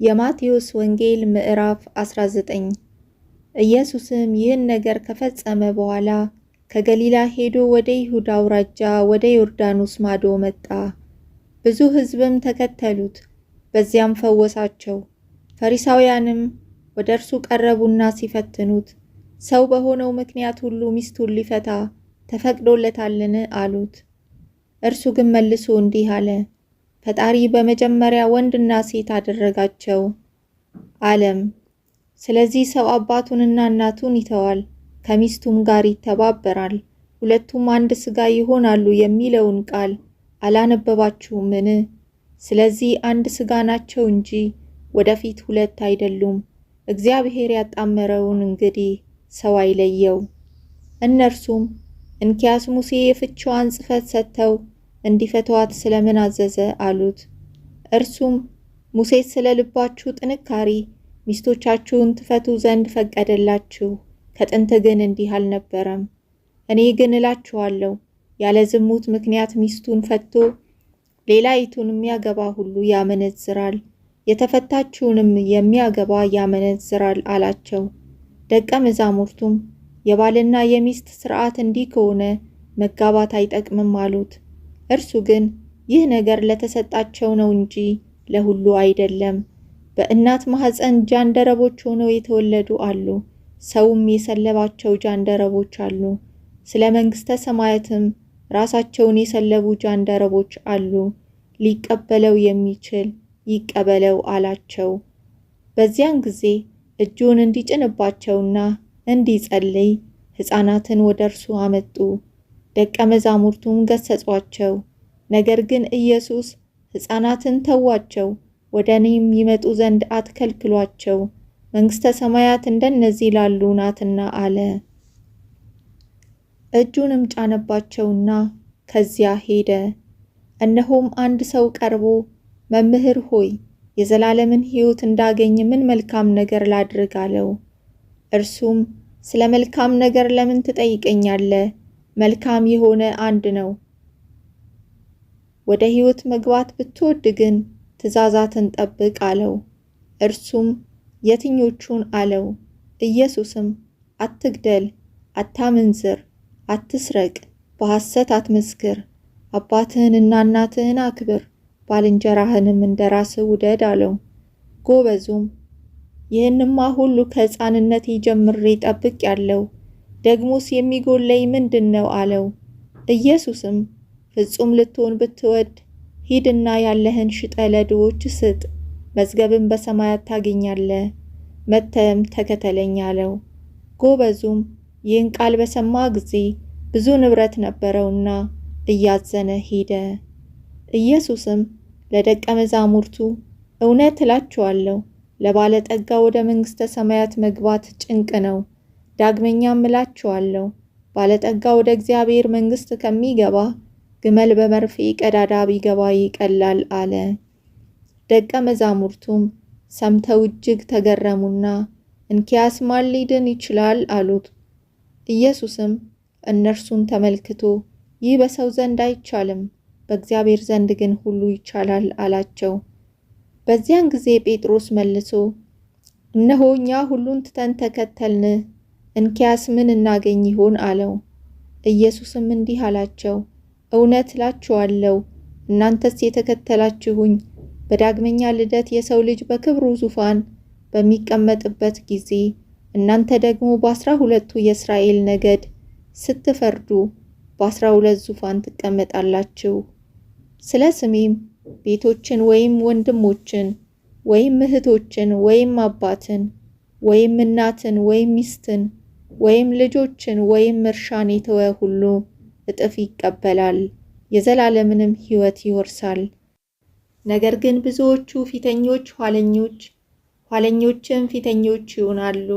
የማቴዎስ ወንጌል ምዕራፍ 19 ኢየሱስም ይህን ነገር ከፈጸመ በኋላ ከገሊላ ሄዶ ወደ ይሁዳ አውራጃ ወደ ዮርዳኖስ ማዶ መጣ። ብዙ ሕዝብም ተከተሉት፣ በዚያም ፈወሳቸው። ፈሪሳውያንም ወደ እርሱ ቀረቡና ሲፈትኑት፣ ሰው በሆነው ምክንያት ሁሉ ሚስቱን ሊፈታ ተፈቅዶለታልን? አሉት። እርሱ ግን መልሶ እንዲህ አለ፣ ፈጣሪ በመጀመሪያ ወንድና ሴት አደረጋቸው አለም። ስለዚህ ሰው አባቱንና እናቱን ይተዋል፣ ከሚስቱም ጋር ይተባበራል፣ ሁለቱም አንድ ሥጋ ይሆናሉ የሚለውን ቃል አላነበባችሁምን? ስለዚህ አንድ ሥጋ ናቸው እንጂ ወደፊት ሁለት አይደሉም። እግዚአብሔር ያጣመረውን እንግዲህ ሰው አይለየው። እነርሱም እንኪያስ ሙሴ የፍችዋን ጽሕፈት ሰጥተው እንዲፈቷት ስለምን አዘዘ? አሉት። እርሱም ሙሴስ ስለ ልባችሁ ጥንካሬ ሚስቶቻችሁን ትፈቱ ዘንድ ፈቀደላችሁ፣ ከጥንት ግን እንዲህ አልነበረም። እኔ ግን እላችኋለሁ ያለ ዝሙት ምክንያት ሚስቱን ፈቶ ሌላይቱን የሚያገባ ሁሉ ያመነዝራል፣ የተፈታችውንም የሚያገባ ያመነዝራል አላቸው። ደቀ መዛሙርቱም የባልና የሚስት ሥርዓት እንዲህ ከሆነ መጋባት አይጠቅምም አሉት። እርሱ ግን ይህ ነገር ለተሰጣቸው ነው እንጂ ለሁሉ አይደለም። በእናት ማኅፀን ጃንደረቦች ሆነው የተወለዱ አሉ፣ ሰውም የሰለባቸው ጃንደረቦች አሉ። ስለ መንግሥተ ሰማያትም ራሳቸውን የሰለቡ ጃንደረቦች አሉ። ሊቀበለው የሚችል ይቀበለው አላቸው። በዚያን ጊዜ እጁን እንዲጭንባቸውና እንዲጸልይ ሕፃናትን ወደ እርሱ አመጡ። ደቀ መዛሙርቱም ገሰጿቸው። ነገር ግን ኢየሱስ ሕፃናትን ተዋቸው፣ ወደ እኔም ይመጡ ዘንድ አትከልክሏቸው፣ መንግሥተ ሰማያት እንደነዚህ ላሉ ናትና አለ። እጁንም ጫነባቸውና ከዚያ ሄደ። እነሆም አንድ ሰው ቀርቦ መምህር ሆይ የዘላለምን ሕይወት እንዳገኝ ምን መልካም ነገር ላድርግ? አለው። እርሱም ስለ መልካም ነገር ለምን ትጠይቀኛለህ? መልካም የሆነ አንድ ነው። ወደ ሕይወት መግባት ብትወድ ግን ትእዛዛትን ጠብቅ አለው። እርሱም የትኞቹን? አለው። ኢየሱስም አትግደል፣ አታመንዝር፣ አትስረቅ፣ በሐሰት አትመስክር፣ አባትህንና እናትህን አክብር፣ ባልንጀራህንም እንደራስህ ውደድ አለው። ጎበዙም ይህንማ ሁሉ ከሕፃንነቴ ጀምሬ ጠብቄአለሁ፣ ደግሞስ የሚጎለኝ ምንድን ነው? አለው። ኢየሱስም ፍጹም ልትሆን ብትወድ ሂድና ያለህን ሽጠህ ለድሆች ስጥ፣ መዝገብን በሰማያት ታገኛለህ፣ መጥተህም ተከተለኝ አለው። ጎበዙም ይህን ቃል በሰማ ጊዜ ብዙ ንብረት ነበረውና እያዘነ ሄደ። ኢየሱስም ለደቀ መዛሙርቱ እውነት እላችኋለሁ ለባለጠጋ ወደ መንግሥተ ሰማያት መግባት ጭንቅ ነው። ዳግመኛም እላችኋለሁ ባለጠጋ ወደ እግዚአብሔር መንግሥት ከሚገባ ግመል በመርፌ ቀዳዳ ቢገባ ይቀላል አለ። ደቀ መዛሙርቱም ሰምተው እጅግ ተገረሙና እንኪያስ ማን ሊድን ይችላል? አሉት። ኢየሱስም እነርሱን ተመልክቶ ይህ በሰው ዘንድ አይቻልም፣ በእግዚአብሔር ዘንድ ግን ሁሉ ይቻላል አላቸው። በዚያን ጊዜ ጴጥሮስ መልሶ እነሆ እኛ ሁሉን ትተን ተከተልን፣ እንኪያስ ምን እናገኝ ይሆን? አለው። ኢየሱስም እንዲህ አላቸው፣ እውነት እላችኋለሁ እናንተስ የተከተላችሁኝ በዳግመኛ ልደት የሰው ልጅ በክብሩ ዙፋን በሚቀመጥበት ጊዜ እናንተ ደግሞ በ12ቱ የእስራኤል ነገድ ስትፈርዱ በ12 ዙፋን ትቀመጣላችሁ። ስለ ስሜም ቤቶችን ወይም ወንድሞችን ወይም እህቶችን ወይም አባትን ወይም እናትን ወይም ሚስትን ወይም ልጆችን ወይም እርሻን የተወ ሁሉ እጥፍ ይቀበላል፣ የዘላለምንም ሕይወት ይወርሳል። ነገር ግን ብዙዎቹ ፊተኞች ኋለኞች፣ ኋለኞችም ፊተኞች ይሆናሉ።